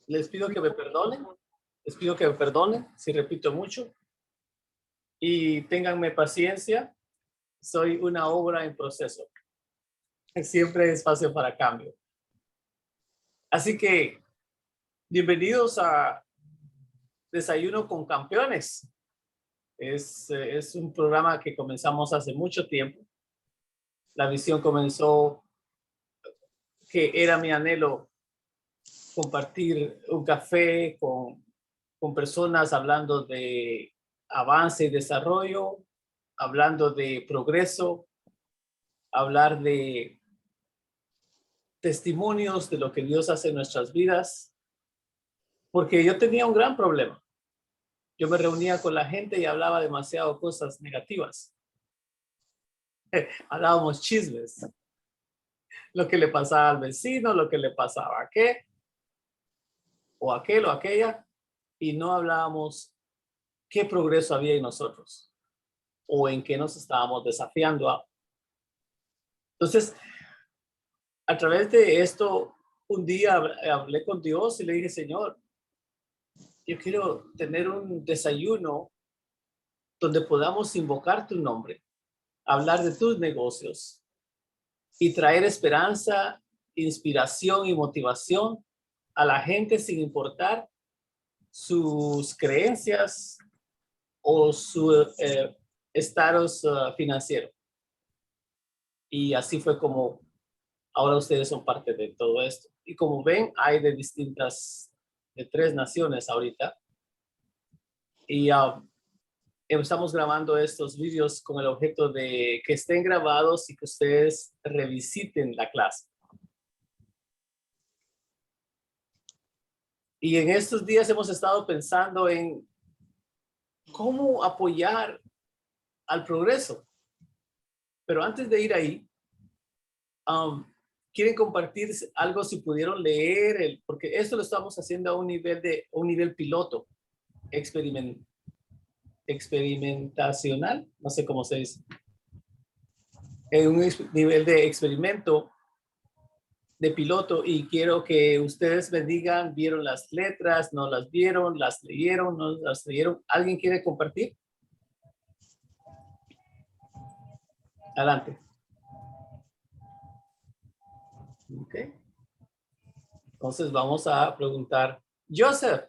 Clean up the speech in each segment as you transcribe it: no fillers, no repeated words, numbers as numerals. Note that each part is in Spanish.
Les pido que me perdonen. Les pido que me perdonen si repito mucho. Y ténganme paciencia. Soy una obra en proceso. Siempre hay espacio para cambio. Así que, bienvenidos a Desayuno con Campeones. Es un programa que comenzamos hace mucho tiempo. La visión comenzó que era mi anhelo compartir un café con personas hablando de avance y desarrollo, hablando de progreso, hablar de testimonios de lo que Dios hace en nuestras vidas, porque yo tenía un gran problema. Yo me reunía con la gente y hablaba demasiado cosas negativas. Hablábamos chismes, lo que le pasaba al vecino, lo que le pasaba a aquel o aquella, y no hablábamos qué progreso había en nosotros o en qué nos estábamos desafiando a. Entonces, a través de esto, un día hablé con Dios y le dije, Señor, yo quiero tener un desayuno donde podamos invocar tu nombre, hablar de tus negocios y traer esperanza, inspiración y motivación a la gente sin importar sus creencias o su estatus financiero. Y así fue como ahora ustedes son parte de todo esto. Y como ven, hay de 3 naciones ahorita. Y estamos grabando estos vídeos con el objeto de que estén grabados y que ustedes revisiten la clase. Y en estos días hemos estado pensando en cómo apoyar al progreso. Pero antes de ir ahí, quieren compartir algo si pudieron leer, porque esto lo estamos haciendo a un nivel piloto, experimentacional, no sé cómo se dice, en un nivel de experimento de piloto, y quiero que ustedes me digan, ¿vieron las letras? ¿No las vieron? ¿Las leyeron? ¿No las leyeron? ¿Alguien quiere compartir? Adelante. Ok. Entonces vamos a preguntar. Joseph,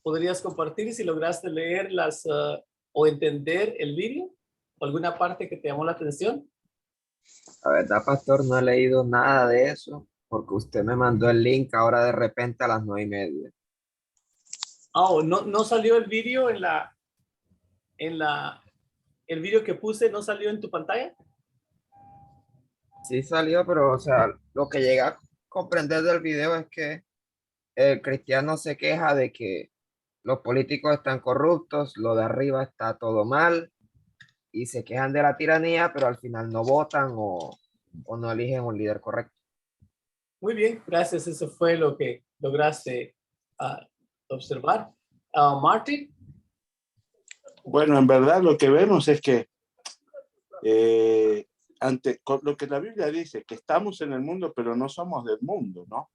¿podrías compartir si lograste leer o entender el vídeo? ¿Alguna parte que te llamó la atención? La verdad, pastor, no he leído nada de eso porque usted me mandó el link ahora de repente a las 9:30. Oh, no salió el vídeo el vídeo que puse no salió en tu pantalla. Sí salió, pero o sea, lo que llega a comprender del video es que el cristiano se queja de que los políticos están corruptos, lo de arriba está todo mal y se quejan de la tiranía, pero al final no votan o no eligen un líder correcto. Muy bien, gracias. Eso fue lo que lograste observar. Martin. Bueno, en verdad lo que vemos es que ante lo que la Biblia dice, que estamos en el mundo, pero no somos del mundo, ¿no?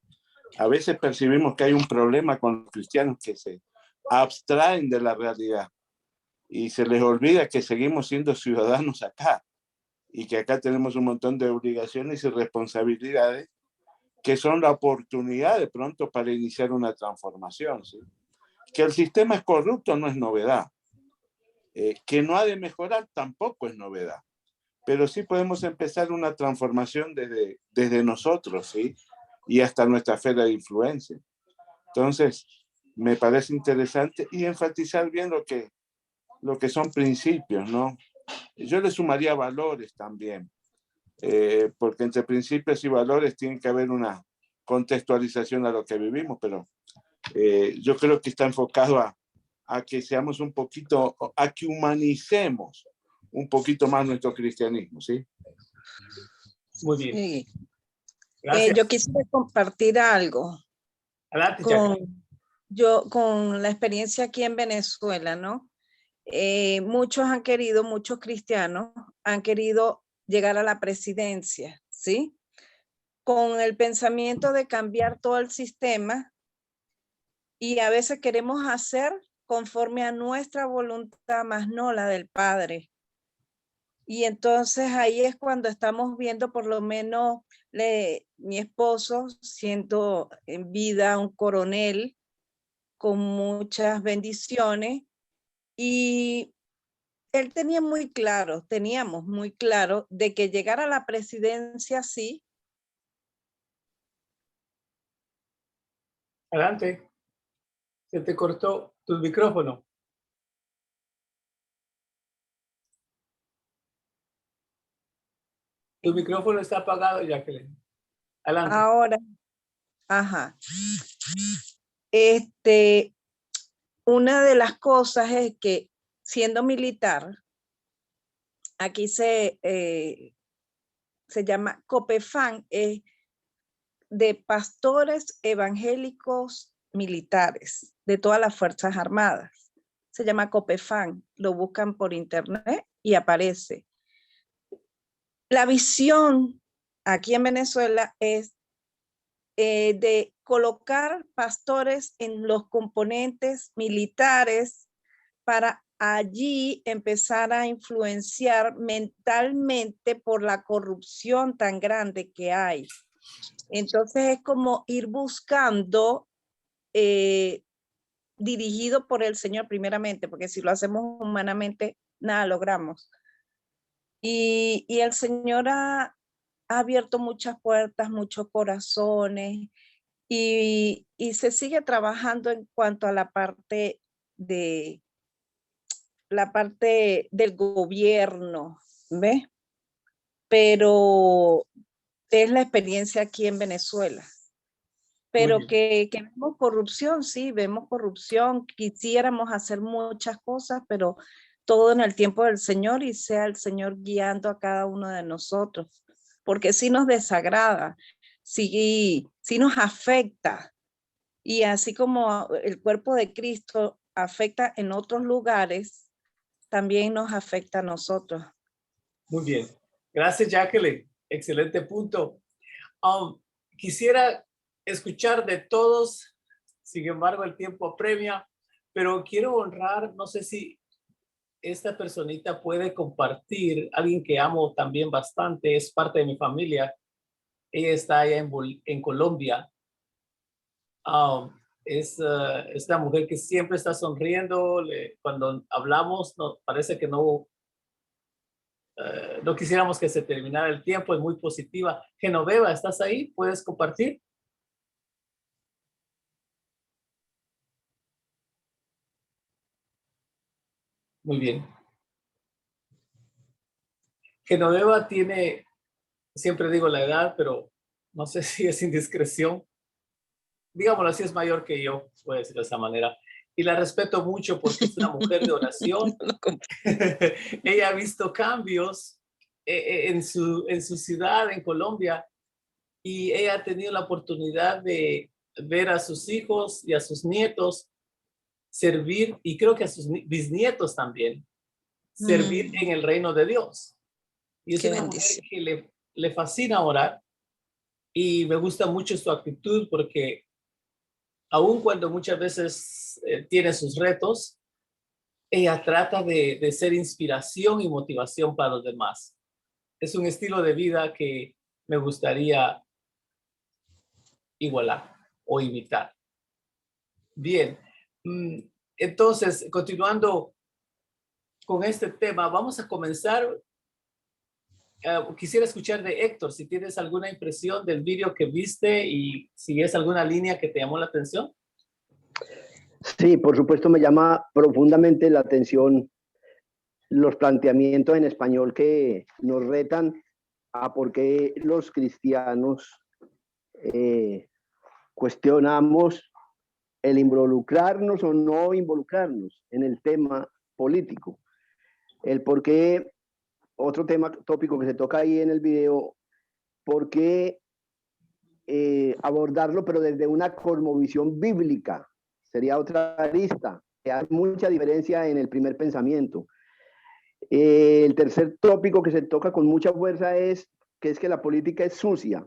A veces percibimos que hay un problema con los cristianos que se abstraen de la realidad y se les olvida que seguimos siendo ciudadanos acá y que acá tenemos un montón de obligaciones y responsabilidades que son la oportunidad de pronto para iniciar una transformación, ¿sí? Que el sistema es corrupto no es novedad. Que no ha de mejorar tampoco es novedad. Pero sí podemos empezar una transformación desde nosotros, ¿sí? Y hasta nuestra esfera de influencia. Entonces, me parece interesante y enfatizar bien lo que son principios, ¿no? Yo le sumaría valores también, porque entre principios y valores tiene que haber una contextualización a lo que vivimos, pero yo creo que está enfocado a que seamos un poquito, a que humanicemos un poquito más nuestro cristianismo, ¿sí? Muy bien. Sí. Gracias. Yo quisiera compartir algo Adelante, Jackie. con la experiencia aquí en Venezuela, ¿no? Muchos cristianos han querido llegar a la presidencia, ¿sí? Con el pensamiento de cambiar todo el sistema y a veces queremos hacer conforme a nuestra voluntad, más no la del Padre. Y entonces ahí es cuando estamos viendo, por lo menos mi esposo siendo en vida un coronel con muchas bendiciones, y él tenía muy claro, teníamos muy claro de que llegar a la presidencia sí. Adelante. Se te cortó tu micrófono. Tu micrófono está apagado, Jacqueline. Adelante. Ahora, ajá. Una de las cosas es que siendo militar, aquí se llama COPEFAN, de pastores evangélicos militares de todas las Fuerzas Armadas. Se llama COPEFAN, lo buscan por internet y aparece. La visión aquí en Venezuela es de colocar pastores en los componentes militares para allí empezar a influenciar mentalmente por la corrupción tan grande que hay. Entonces es como ir buscando, dirigido por el Señor primeramente, porque si lo hacemos humanamente, nada logramos. Y el Señor ha abierto muchas puertas, muchos corazones, y se sigue trabajando en cuanto a la parte del gobierno, ¿ves? Pero es la experiencia aquí en Venezuela. Pero que vemos corrupción, sí, vemos corrupción, quisiéramos hacer muchas cosas, pero todo en el tiempo del Señor, y sea el Señor guiando a cada uno de nosotros, porque sí nos desagrada, sí nos afecta, y así como el cuerpo de Cristo afecta en otros lugares, también nos afecta a nosotros. Muy bien. Gracias, Jacqueline. Excelente punto. Quisiera escuchar de todos, sin embargo, el tiempo apremia, pero quiero honrar, no sé si esta personita puede compartir, alguien que amo también bastante, es parte de mi familia. Ella está allá en Colombia. Es esta mujer que siempre está sonriendo. Cuando hablamos, parece que no quisiéramos que se terminara el tiempo, es muy positiva. Genoveva, ¿estás ahí? ¿Puedes compartir? Muy bien. Genoveva tiene, siempre digo la edad, pero no sé si es indiscreción. Digámoslo así, es mayor que yo, puedo decirlo de esa manera. Y la respeto mucho porque es una mujer de oración. Ella ha visto cambios en su ciudad, en Colombia, y ella ha tenido la oportunidad de ver a sus hijos y a sus nietos servir, y creo que a sus bisnietos también, servir en el reino de Dios. Y es una mujer que le fascina orar, y me gusta mucho su actitud porque aun cuando muchas veces tiene sus retos, ella trata de ser inspiración y motivación para los demás. Es un estilo de vida que me gustaría igualar o imitar. Bien, entonces, continuando con este tema, vamos a comenzar. Quisiera escuchar de Héctor, si tienes alguna impresión del vídeo que viste y si es alguna línea que te llamó la atención. Sí, por supuesto, me llama profundamente la atención los planteamientos en español que nos retan a por qué los cristianos cuestionamos el involucrarnos o no involucrarnos en el tema político. El por qué, otro tópico que se toca ahí en el video, por qué abordarlo, pero desde una cosmovisión bíblica. Sería otra arista. Hay mucha diferencia en el primer pensamiento. El tercer tópico que se toca con mucha fuerza es que la política es sucia.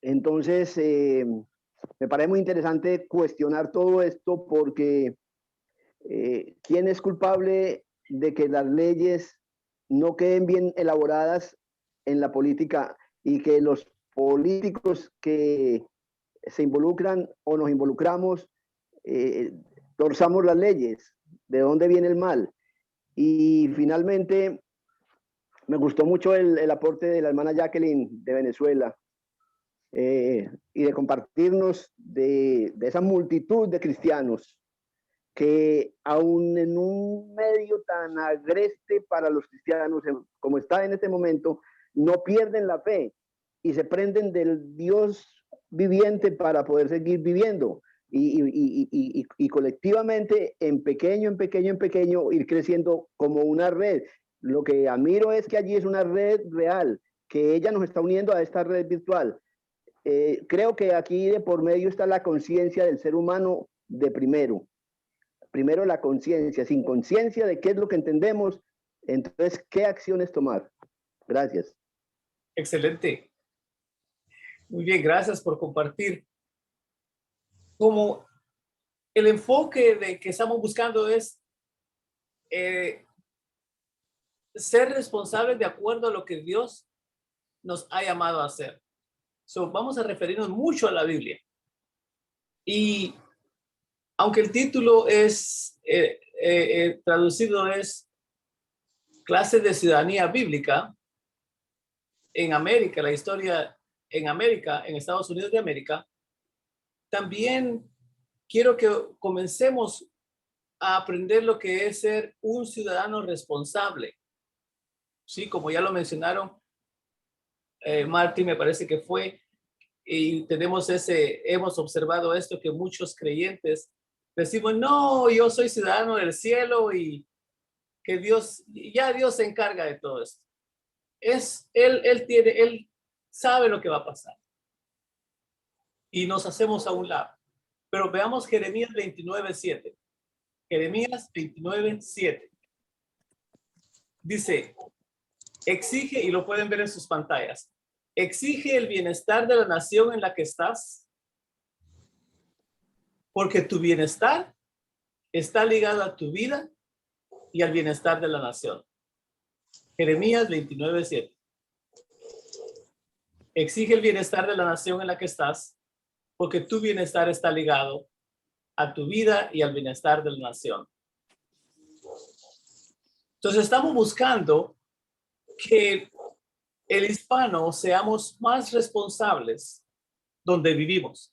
Entonces, Me parece muy interesante cuestionar todo esto porque ¿quién es culpable de que las leyes no queden bien elaboradas en la política y que los políticos que se involucran o nos involucramos torzamos las leyes? ¿De dónde viene el mal? Y finalmente, me gustó mucho el aporte de la hermana Jacqueline de Venezuela y de compartirnos de esa multitud de cristianos que aún en un medio tan agreste para los cristianos como está en este momento, no pierden la fe y se prenden del Dios viviente para poder seguir viviendo y colectivamente en pequeño, ir creciendo como una red. Lo que admiro es que allí es una red real, que ella nos está uniendo a esta red virtual. Creo que aquí de por medio está la conciencia del ser humano de primero la conciencia, sin conciencia de qué es lo que entendemos, entonces, ¿qué acciones tomar? Gracias. Excelente. Muy bien, gracias por compartir. Como el enfoque de que estamos buscando es ser responsables de acuerdo a lo que Dios nos ha llamado a hacer. Vamos a referirnos mucho a la Biblia. Y aunque el título es traducido es Clases de Ciudadanía Bíblica, en América, la historia en América, en Estados Unidos de América, también quiero que comencemos a aprender lo que es ser un ciudadano responsable. Sí, como ya lo mencionaron, Martín me parece que fue, y hemos observado esto, que muchos creyentes decimos, no, yo soy ciudadano del cielo y que Dios se encarga de todo esto. Él sabe lo que va a pasar. Y nos hacemos a un lado. Pero veamos Jeremías 29:7. Jeremías 29:7. Dice, exige, y lo pueden ver en sus pantallas, exige el bienestar de la nación en la que estás, porque tu bienestar está ligado a tu vida y al bienestar de la nación. Jeremías 29:7. Exige el bienestar de la nación en la que estás, porque tu bienestar está ligado a tu vida y al bienestar de la nación. Entonces estamos buscando que el hispano seamos más responsables donde vivimos.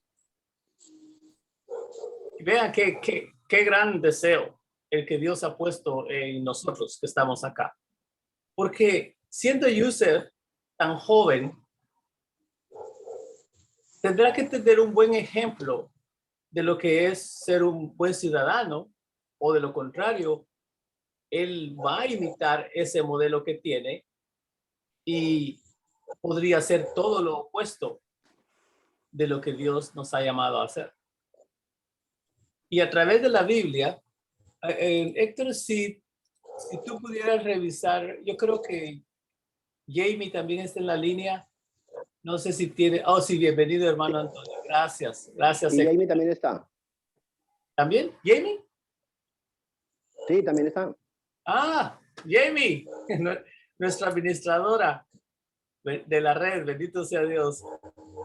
Vean qué gran deseo el que Dios ha puesto en nosotros que estamos acá. Porque siendo Yusef tan joven, tendrá que tener un buen ejemplo de lo que es ser un buen ciudadano, o de lo contrario, él va a imitar ese modelo que tiene y podría ser todo lo opuesto de lo que Dios nos ha llamado a hacer. Y a través de la Biblia, Héctor, si tú pudieras revisar, yo creo que Jamie también está en la línea. No sé si tiene. Oh, sí, bienvenido, hermano Antonio. Gracias. Gracias. Y Jamie también está. ¿También? ¿Jamie? Sí, también está. Ah, Jamie, nuestra administradora de la red. Bendito sea Dios.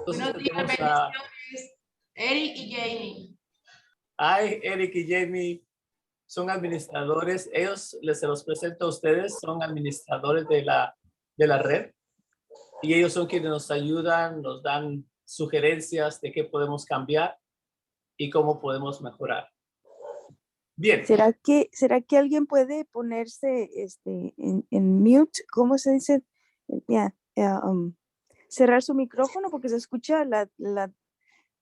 Entonces, buenos días, bendiciones. Eric y Jamie. Ay, Eric y Jamie son administradores. Ellos, se los presento a ustedes, son administradores de la red. Y ellos son quienes nos ayudan, nos dan sugerencias de qué podemos cambiar y cómo podemos mejorar. Bien. ¿Será que alguien puede ponerse en mute? ¿Cómo se dice? Cerrar su micrófono porque se escucha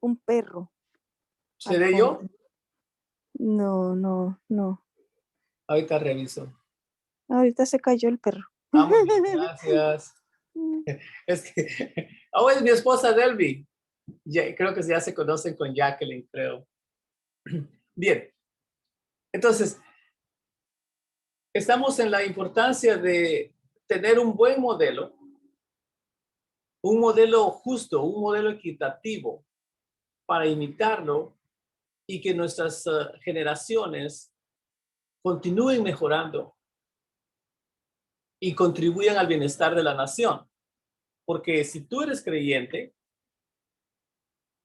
un perro. ¿Seré yo? No. Ahorita reviso. Ahorita se cayó el perro. Ah, muy bien, gracias. Es que, es mi esposa Delby. Creo que ya se conocen con Jacqueline, creo. Bien. Entonces, estamos en la importancia de tener un buen modelo, un modelo justo, un modelo equitativo para imitarlo y que nuestras generaciones continúen mejorando y contribuyan al bienestar de la nación. Porque si tú eres creyente,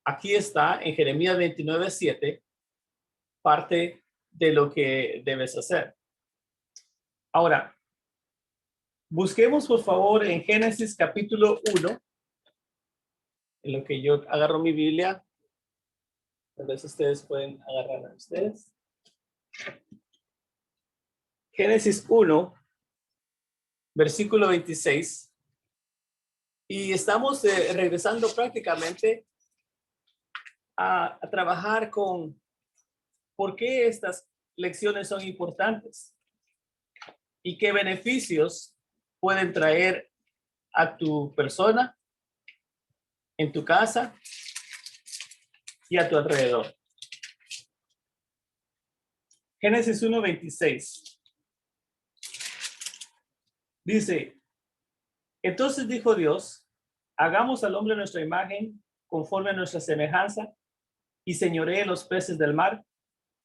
aquí está en Jeremías 29:7, parte de lo que debes hacer. Ahora, busquemos por favor en Génesis capítulo 1, en lo que yo agarro mi Biblia. Tal vez ustedes pueden agarrar a ustedes. Génesis 1, versículo 26. Y estamos regresando prácticamente a trabajar con por qué estas lecciones son importantes y qué beneficios pueden traer a tu persona, en tu casa y a tu alrededor. Génesis 1:26. Dice, entonces dijo Dios, hagamos al hombre nuestra imagen, conforme a nuestra semejanza, y señoree en los peces del mar,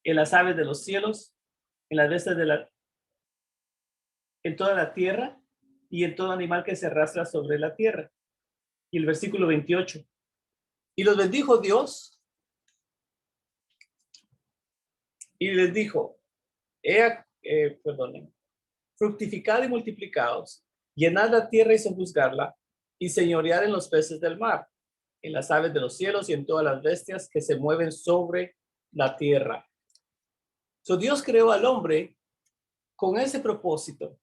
en las aves de los cielos, en las bestias en toda la tierra, y en todo animal que se arrastra sobre la tierra. Y el versículo 28. Y los bendijo Dios, y les dijo, fructificad y multiplicaos, llenad la tierra y sojuzgarla, y señoread en los peces del mar, en las aves de los cielos y en todas las bestias que se mueven sobre la tierra. So, Dios creó al hombre con ese propósito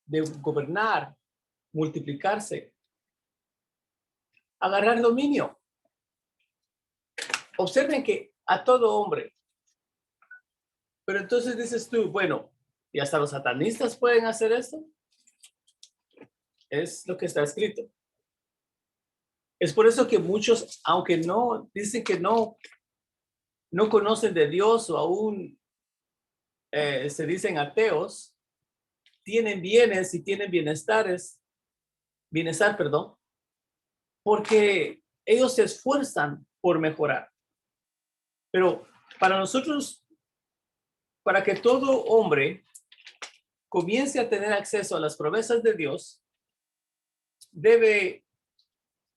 de gobernar, multiplicarse, agarrar dominio. Observen que a todo hombre. Pero entonces dices tú, bueno, ¿y hasta los satanistas pueden hacer esto? Es lo que está escrito. Es por eso que muchos, aunque no, dicen que no conocen de Dios o aún se dicen ateos, tienen bienes y tienen bienestar, porque ellos se esfuerzan por mejorar. Pero para nosotros, para que todo hombre comience a tener acceso a las promesas de Dios, debe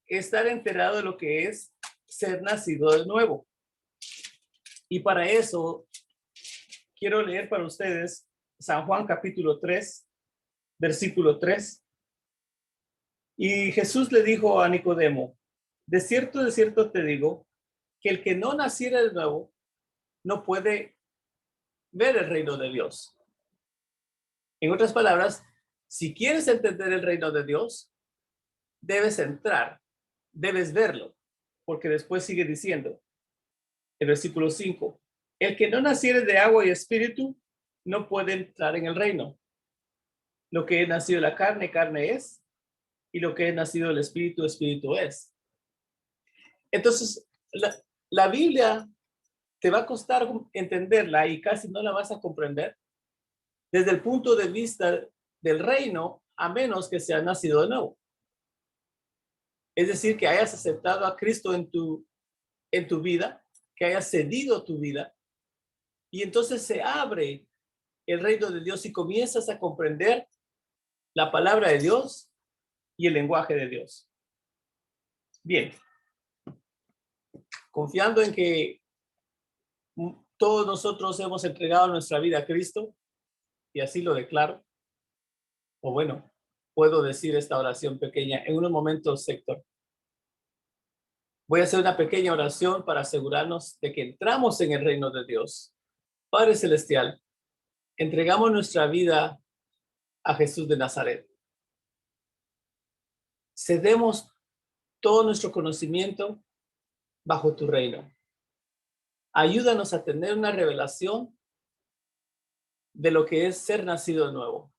estar enterado de lo que es ser nacido de nuevo. Y para eso quiero leer para ustedes San Juan capítulo 3, versículo 3. Y Jesús le dijo a Nicodemo, de cierto te digo, que el que no naciera de nuevo no puede ver el reino de Dios. En otras palabras, si quieres entender el reino de Dios, debes entrar, debes verlo, porque después sigue diciendo, el versículo 5, el que no naciere de agua y espíritu no puede entrar en el reino. Lo que es nacido de la carne, carne es, y lo que es nacido del espíritu, espíritu es. Entonces, la Biblia te va a costar entenderla y casi no la vas a comprender desde el punto de vista del reino, a menos que seas nacido de nuevo. Es decir, que hayas aceptado a Cristo en tu vida, que hayas cedido tu vida, y entonces se abre el reino de Dios y comienzas a comprender la palabra de Dios y el lenguaje de Dios. Bien. Confiando en que todos nosotros hemos entregado nuestra vida a Cristo, y así lo declaro, o bueno, puedo decir esta oración pequeña en unos momentos, Héctor. Voy a hacer una pequeña oración para asegurarnos de que entramos en el reino de Dios. Padre Celestial, entregamos nuestra vida a Jesús de Nazaret. Cedemos todo nuestro conocimiento bajo tu reino. Ayúdanos a tener una revelación de lo que es ser nacido de nuevo,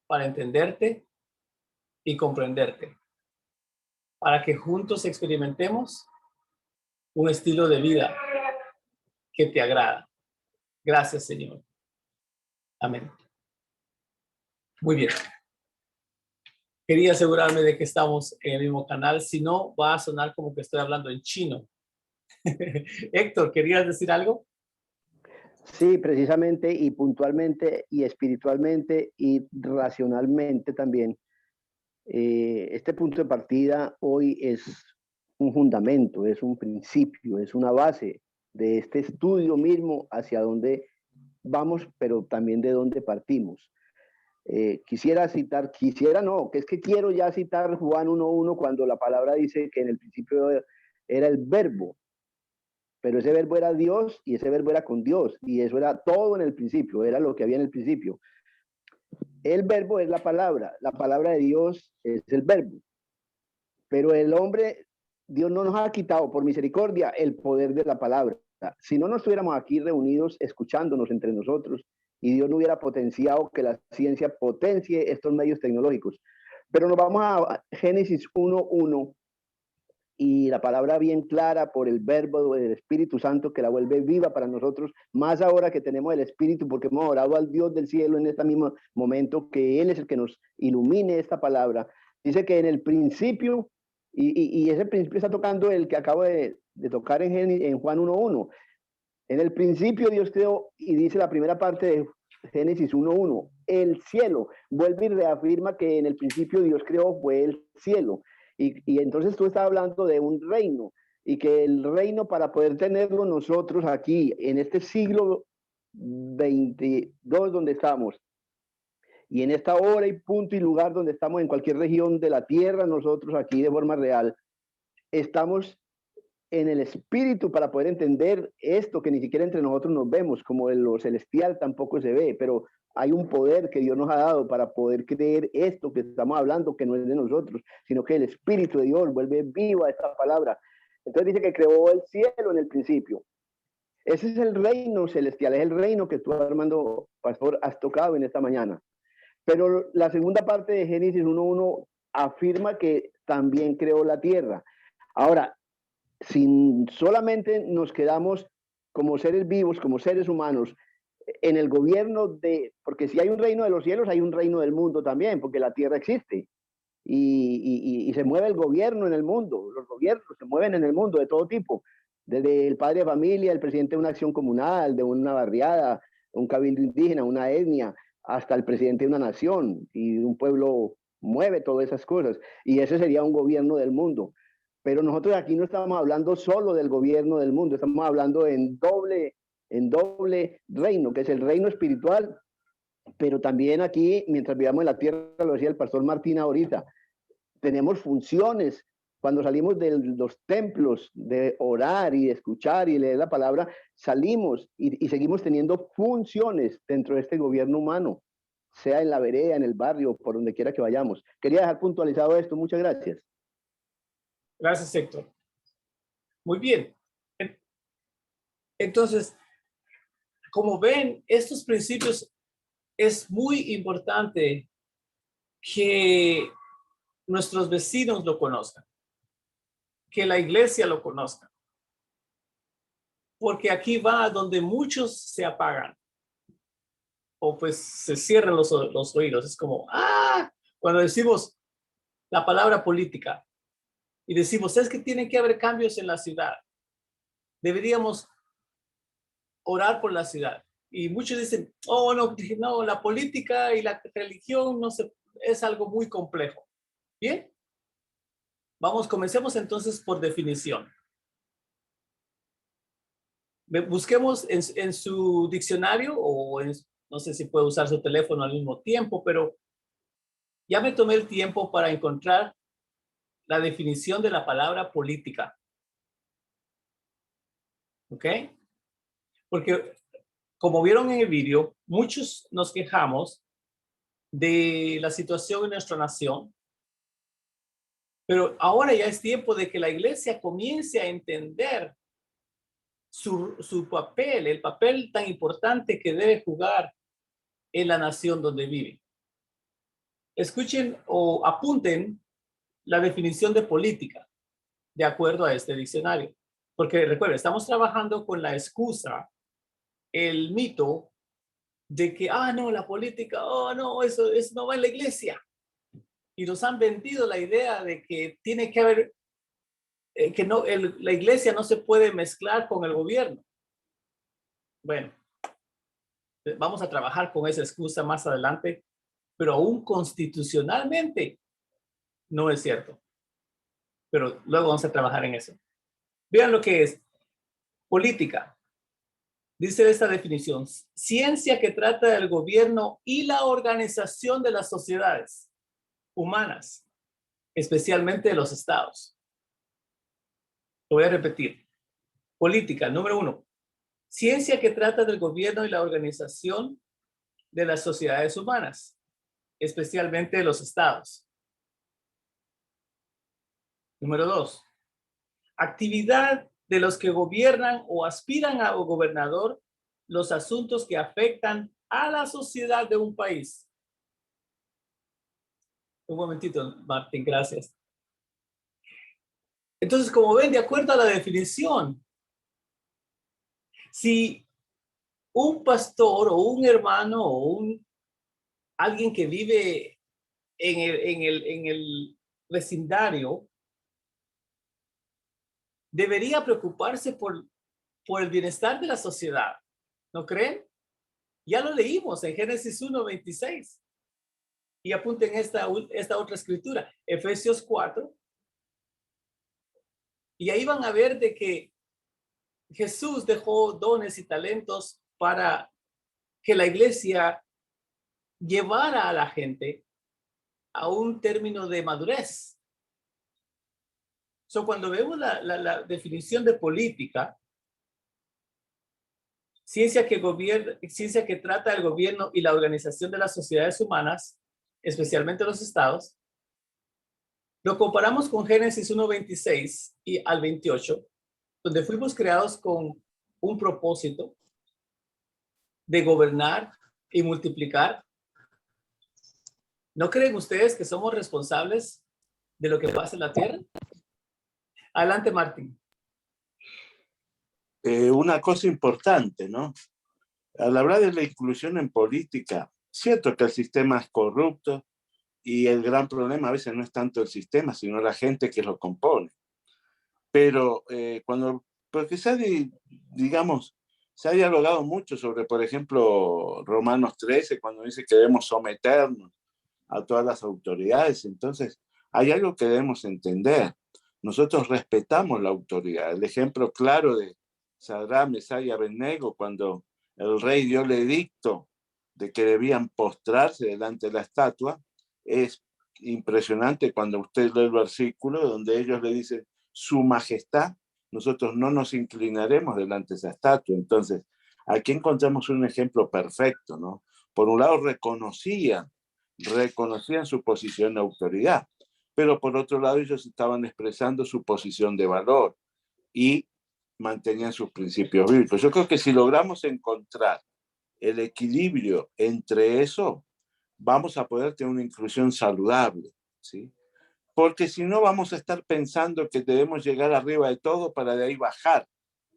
para entenderte y comprenderte, para que juntos experimentemos un estilo de vida que te agrada. Gracias, Señor. Amén. Muy bien. Quería asegurarme de que estamos en el mismo canal, si no, va a sonar como que estoy hablando en chino. Héctor, ¿querías decir algo? Sí, precisamente y puntualmente y espiritualmente y racionalmente también. Este punto de partida hoy es un fundamento, es un principio, es una base de este estudio mismo hacia dónde vamos, pero también de dónde partimos. Quisiera no, que es que quiero ya citar Juan 1.1 cuando la palabra dice que en el principio era el verbo, pero ese verbo era Dios y ese verbo era con Dios y eso era todo en el principio, era lo que había en el principio. El verbo es la palabra de Dios es el verbo, pero el hombre, Dios no nos ha quitado por misericordia el poder de la palabra. Si no, no estuviéramos aquí reunidos escuchándonos entre nosotros y Dios no hubiera potenciado que la ciencia potencie estos medios tecnológicos. Pero nos vamos a Génesis 1.1 y la palabra bien clara por el verbo del Espíritu Santo que la vuelve viva para nosotros, más ahora que tenemos el Espíritu, porque hemos orado al Dios del cielo en este mismo momento, que Él es el que nos ilumine esta palabra. Dice que en el principio, y ese principio está tocando el que acabo de tocar en Juan 1.1. En el principio Dios creó, y dice la primera parte de Génesis 1.1, el cielo. Vuelve y reafirma que en el principio Dios creó fue el cielo. Y entonces tú estás hablando de un reino, y que el reino, para poder tenerlo nosotros aquí, en este siglo 22 donde estamos, y en esta hora y punto y lugar donde estamos en cualquier región de la tierra, nosotros aquí de forma real, estamos en el espíritu para poder entender esto que ni siquiera entre nosotros nos vemos, como en lo celestial tampoco se ve, pero hay un poder que Dios nos ha dado para poder creer esto que estamos hablando, que no es de nosotros, sino que el Espíritu de Dios vuelve viva esta palabra. Entonces dice que creó el cielo en el principio. Ese es el reino celestial, es el reino que tú, Armando Pastor, has tocado en esta mañana. Pero la segunda parte de Génesis 1.1 afirma que también creó la tierra. Ahora, si solamente nos quedamos como seres vivos, como seres humanos, en el gobierno porque si hay un reino de los cielos, hay un reino del mundo también, porque la tierra existe y se mueve el gobierno en el mundo, los gobiernos se mueven en el mundo de todo tipo, desde el padre de familia, el presidente de una acción comunal, de una barriada, un cabildo indígena, una etnia, hasta el presidente de una nación, y un pueblo mueve todas esas cosas, y ese sería un gobierno del mundo. Pero nosotros aquí no estamos hablando solo del gobierno del mundo, estamos hablando en doble reino, que es el reino espiritual, pero también aquí, mientras vivamos en la tierra, lo decía el pastor Martín ahorita, tenemos funciones. Cuando salimos de los templos de orar y de escuchar y leer la palabra, salimos y seguimos teniendo funciones dentro de este gobierno humano, sea en la vereda, en el barrio, por donde quiera que vayamos. Quería dejar puntualizado esto. Muchas gracias. Gracias, Héctor. Muy bien. Entonces, como ven, estos principios es muy importante que nuestros vecinos lo conozcan, que la iglesia lo conozca, porque aquí va donde muchos se apagan o pues se cierran los oídos. Es como, cuando decimos la palabra política y decimos, es que tienen que haber cambios en la ciudad. Deberíamos orar por la ciudad. Y muchos dicen, oh, no, la política y la religión es algo muy complejo. Bien, comencemos entonces por definición. Busquemos en su diccionario o no sé si puede usar su teléfono al mismo tiempo, pero ya me tomé el tiempo para encontrar la definición de la palabra política. ¿Ok? Porque como vieron en el video, muchos nos quejamos de la situación en nuestra nación, pero ahora ya es tiempo de que la iglesia comience a entender su papel, el papel tan importante que debe jugar en la nación donde vive. Escuchen o apunten la definición de política de acuerdo a este diccionario. Porque recuerden, estamos trabajando con la excusa, el mito de que, no, la política, no, eso no va en la iglesia. Y nos han vendido la idea de que tiene que haber que no, la iglesia no se puede mezclar con el gobierno. Bueno, vamos a trabajar con esa excusa más adelante, pero aún constitucionalmente no es cierto. Pero luego vamos a trabajar en eso. Vean lo que es política. Dice esta definición: ciencia que trata del gobierno y la organización de las sociedades humanas, especialmente de los estados. Lo voy a repetir. Política, número 1. Ciencia que trata del gobierno y la organización de las sociedades humanas, especialmente de los estados. Número 2. Actividad de los que gobiernan o aspiran a gobernador los asuntos que afectan a la sociedad de un país. Un momentito, Martín, gracias. Entonces, como ven, de acuerdo a la definición, si un pastor o un hermano o alguien que vive en el vecindario debería preocuparse por el bienestar de la sociedad, ¿no creen? Ya lo leímos en Génesis 1:26. Y apunten esta otra escritura, Efesios 4. Y ahí van a ver de que Jesús dejó dones y talentos para que la iglesia llevara a la gente a un término de madurez. Cuando vemos la definición de política, ciencia que trata del gobierno y la organización de las sociedades humanas, especialmente los estados, lo comparamos con Génesis 1:26 y al 28, donde fuimos creados con un propósito de gobernar y multiplicar. ¿No creen ustedes que somos responsables de lo que pasa en la tierra? Adelante, Martín. Una cosa importante, ¿no? Al hablar de la inclusión en política, cierto que el sistema es corrupto y el gran problema a veces no es tanto el sistema, sino la gente que lo compone. Pero porque se ha dialogado mucho sobre, por ejemplo, Romanos 13, cuando dice que debemos someternos a todas las autoridades. Entonces, hay algo que debemos entender. Nosotros respetamos la autoridad. El ejemplo claro de Sadrach, Mesach y Abednego, cuando el rey dio el edicto de que debían postrarse delante de la estatua, es impresionante cuando usted lee el versículo donde ellos le dicen, su majestad, nosotros no nos inclinaremos delante de esa estatua. Entonces, aquí encontramos un ejemplo perfecto, ¿no? Por un lado, reconocían su posición de autoridad, pero por otro lado ellos estaban expresando su posición de valor y mantenían sus principios bíblicos. Yo creo que si logramos encontrar el equilibrio entre eso, vamos a poder tener una inclusión saludable, ¿sí? Porque si no vamos a estar pensando que debemos llegar arriba de todo para de ahí bajar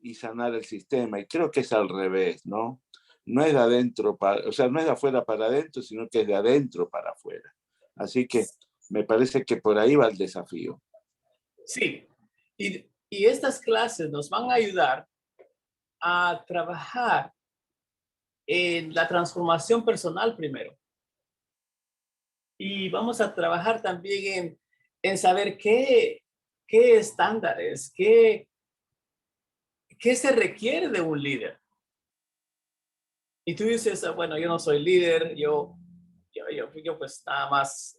y sanar el sistema. Y creo que es al revés, ¿no? No es de adentro, no es de afuera para adentro, sino que es de adentro para afuera. Así que me parece que por ahí va el desafío. Sí, y estas clases nos van a ayudar a trabajar en la transformación personal primero. Y vamos a trabajar también en saber qué estándares, qué se requiere de un líder. Y tú dices, bueno, yo no soy líder, yo pues nada más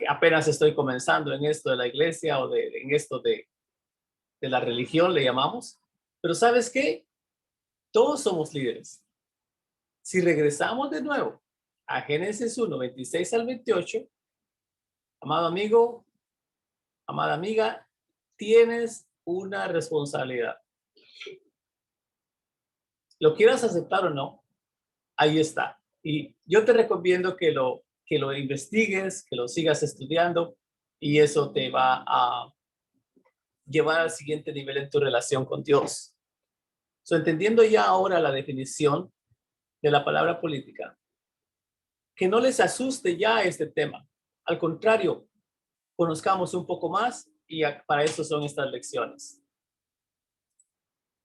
apenas estoy comenzando en esto de la iglesia o en esto de la religión, le llamamos. Pero ¿sabes qué? Todos somos líderes. Si regresamos de nuevo a Génesis 1:26 al 28, amado amigo, amada amiga, tienes una responsabilidad. Lo quieras aceptar o no, ahí está. Y yo te recomiendo que lo investigues, que lo sigas estudiando, y eso te va a llevar al siguiente nivel en tu relación con Dios. Entendiendo ya ahora la definición de la palabra política, que no les asuste ya este tema. Al contrario, conozcamos un poco más para eso son estas lecciones.